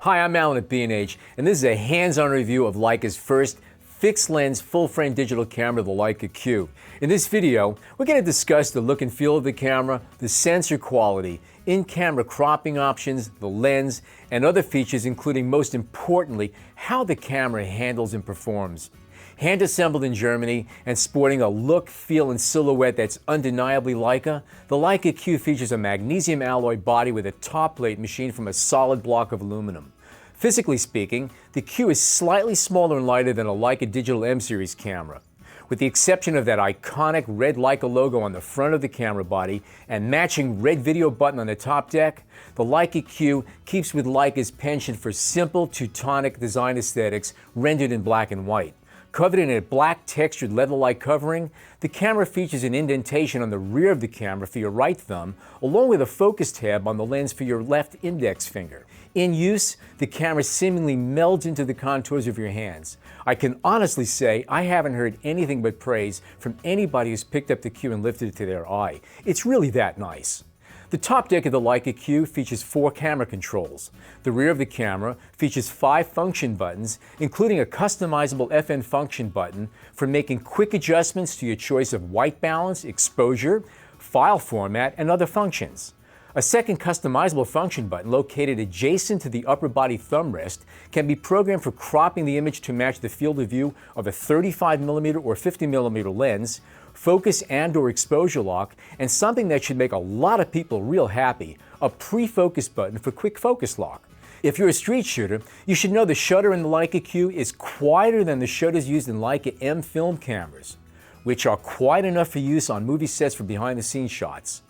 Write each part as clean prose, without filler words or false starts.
Hi, I'm Alan at B&H, and this is a hands-on review of Leica's first fixed-lens, full-frame digital camera, the Leica Q. In this video, we're going to discuss the look and feel of the camera, the sensor quality, in-camera cropping options, the lens, and other features, including, most importantly, how the camera handles and performs. Hand-assembled in Germany and sporting a look, feel, and silhouette that's undeniably Leica, the Leica Q features a magnesium alloy body with a top plate machined from a solid block of aluminum. Physically speaking, the Q is slightly smaller and lighter than a Leica Digital M Series camera. With the exception of that iconic red Leica logo on the front of the camera body and matching red video button on the top deck, the Leica Q keeps with Leica's penchant for simple Teutonic design aesthetics rendered in black and white. Covered in a black textured leather-like covering, the camera features an indentation on the rear of the camera for your right thumb, along with a focus tab on the lens for your left index finger. In use, the camera seemingly melds into the contours of your hands. I can honestly say I haven't heard anything but praise from anybody who's picked up the Q and lifted it to their eye. It's really that nice. The top deck of the Leica Q features 4 camera controls. The rear of the camera features 5 function buttons, including a customizable FN function button for making quick adjustments to your choice of white balance, exposure, file format, and other functions. A second customizable function button located adjacent to the upper body thumb rest can be programmed for cropping the image to match the field of view of a 35mm or 50mm lens, focus and/or exposure lock, and something that should make a lot of people real happy, a pre-focus button for quick focus lock. If you're a street shooter, you should know the shutter in the Leica Q is quieter than the shutters used in Leica M film cameras, which are quiet enough for use on movie sets for behind-the-scenes shots.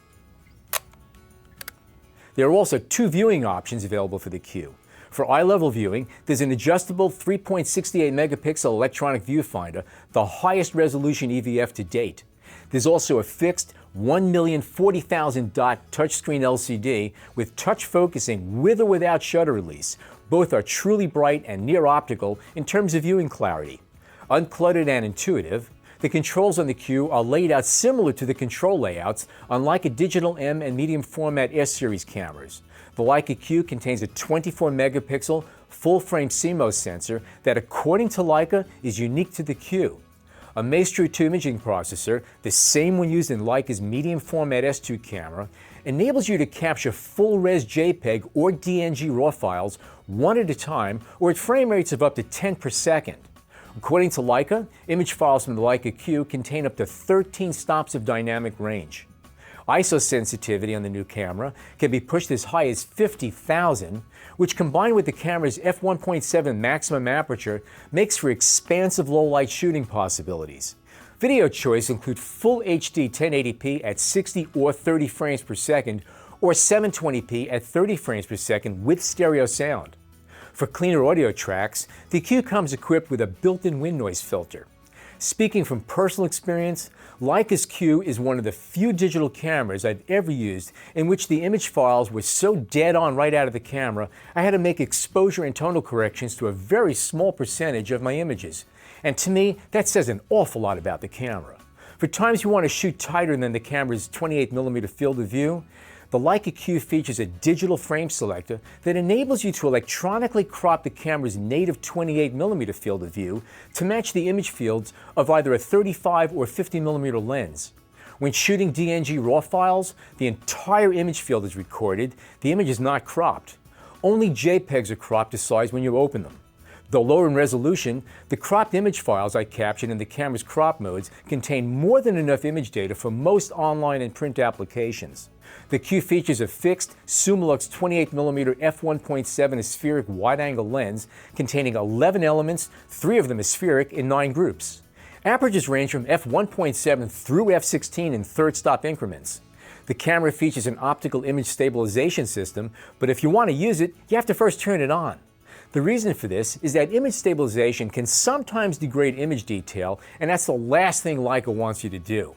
There are also 2 viewing options available for the Q. For eye-level viewing, there's an adjustable 3.68 megapixel electronic viewfinder, the highest resolution EVF to date. There's also a fixed 1,040,000 dot touchscreen LCD with touch focusing with or without shutter release. Both are truly bright and near optical in terms of viewing clarity. Uncluttered and intuitive, the controls on the Q are laid out similar to the control layouts on Leica Digital M and medium format S-Series cameras. The Leica Q contains a 24 megapixel full-frame CMOS sensor that, according to Leica, is unique to the Q. A Maestro 2 imaging processor, the same one used in Leica's medium format S2 camera, enables you to capture full-res JPEG or DNG RAW files one at a time or at frame rates of up to 10 per second. According to Leica, image files from the Leica Q contain up to 13 stops of dynamic range. ISO sensitivity on the new camera can be pushed as high as 50,000, which combined with the camera's f1.7 maximum aperture makes for expansive low-light shooting possibilities. Video choice include full HD 1080p at 60 or 30 frames per second or 720p at 30 frames per second with stereo sound. For cleaner audio tracks, the Q comes equipped with a built-in wind noise filter. Speaking from personal experience, Leica's Q is one of the few digital cameras I've ever used in which the image files were so dead on right out of the camera, I had to make exposure and tonal corrections to a very small percentage of my images. And to me, that says an awful lot about the camera. For times you want to shoot tighter than the camera's 28mm field of view, the Leica Q features a digital frame selector that enables you to electronically crop the camera's native 28mm field of view to match the image fields of either a 35 or 50mm lens. When shooting DNG RAW files, the entire image field is recorded, the image is not cropped. Only JPEGs are cropped to size when you open them. Though lower in resolution, the cropped image files I captured in the camera's crop modes contain more than enough image data for most online and print applications. The Q features a fixed Summilux 28mm f1.7 aspheric wide-angle lens containing 11 elements, 3 of them aspheric, in 9 groups. Apertures range from f1.7 through f16 in third-stop increments. The camera features an optical image stabilization system, but if you want to use it, you have to first turn it on. The reason for this is that image stabilization can sometimes degrade image detail, and that's the last thing Leica wants you to do.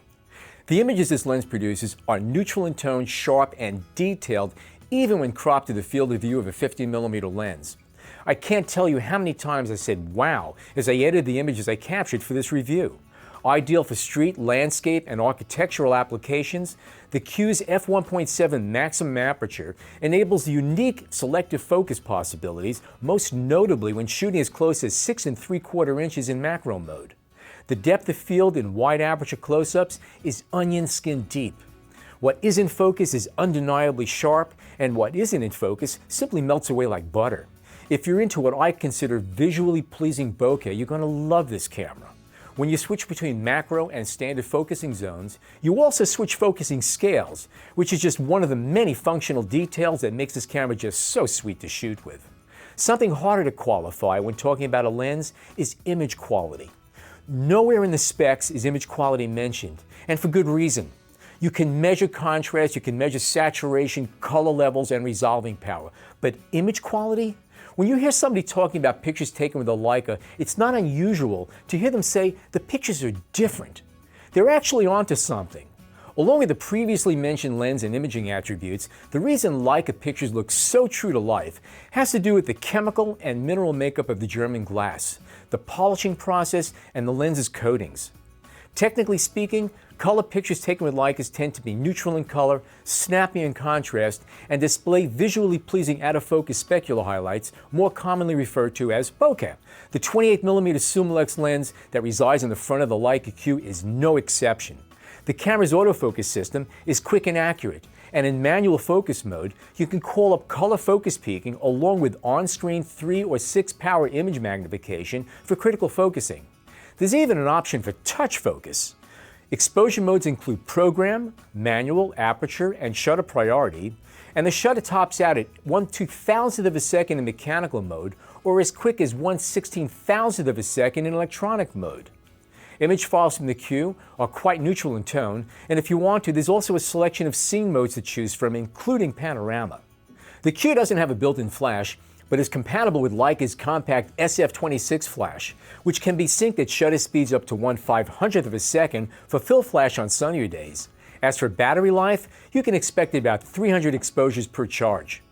The images this lens produces are neutral in tone, sharp, and detailed, even when cropped to the field of view of a 50mm lens. I can't tell you how many times I said wow as I edited the images I captured for this review. Ideal for street, landscape, and architectural applications, the Q's f1.7 maximum aperture enables the unique selective focus possibilities, most notably when shooting as close as 6 3/4 inches in macro mode. The depth of field in wide aperture close-ups is onion skin deep. What is in focus is undeniably sharp, and what isn't in focus simply melts away like butter. If you're into what I consider visually pleasing bokeh, you're going to love this camera. When you switch between macro and standard focusing zones, you also switch focusing scales, which is just one of the many functional details that makes this camera just so sweet to shoot with. Something harder to qualify when talking about a lens is image quality. Nowhere in the specs is image quality mentioned, and for good reason. You can measure contrast, you can measure saturation, color levels, and resolving power. But image quality? When you hear somebody talking about pictures taken with a Leica, it's not unusual to hear them say the pictures are different. They're actually onto something. Along with the previously mentioned lens and imaging attributes, the reason Leica pictures look so true to life has to do with the chemical and mineral makeup of the German glass, the polishing process, and the lens's coatings. Technically speaking, color pictures taken with Leicas tend to be neutral in color, snappy in contrast, and display visually pleasing out-of-focus specular highlights, more commonly referred to as bokeh. The 28mm Summilux lens that resides in the front of the Leica Q is no exception. The camera's autofocus system is quick and accurate, and in manual focus mode, you can call up color focus peaking along with on-screen 3 or 6 power image magnification for critical focusing. There's even an option for touch focus. Exposure modes include program, manual, aperture, and shutter priority, and the shutter tops out at 1/2000th of a second in mechanical mode or as quick as 1/16,000th of a second in electronic mode. Image files from the Q are quite neutral in tone, and if you want to, there's also a selection of scene modes to choose from, including panorama. The Q doesn't have a built-in flash, but is compatible with Leica's compact SF26 flash, which can be synced at shutter speeds up to 1/500th of a second for fill flash on sunnier days. As for battery life, you can expect about 300 exposures per charge.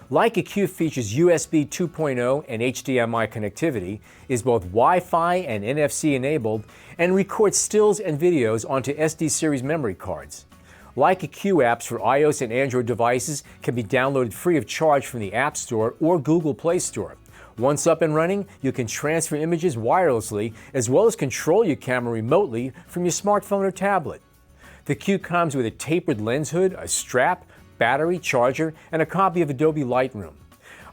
Leica Q features USB 2.0 and HDMI connectivity, is both Wi-Fi and NFC enabled, and records stills and videos onto SD series memory cards. Leica Q apps for iOS and Android devices can be downloaded free of charge from the App Store or Google Play Store. Once up and running, you can transfer images wirelessly as well as control your camera remotely from your smartphone or tablet. The Q comes with a tapered lens hood, a strap, battery, charger, and a copy of Adobe Lightroom.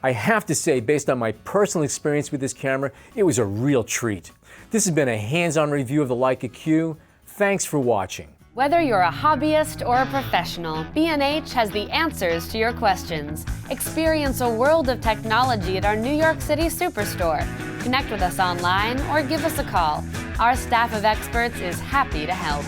I have to say, based on my personal experience with this camera, it was a real treat. This has been a hands-on review of the Leica Q. Thanks for watching. Whether you're a hobbyist or a professional, B&H has the answers to your questions. Experience a world of technology at our New York City Superstore. Connect with us online or give us a call. Our staff of experts is happy to help.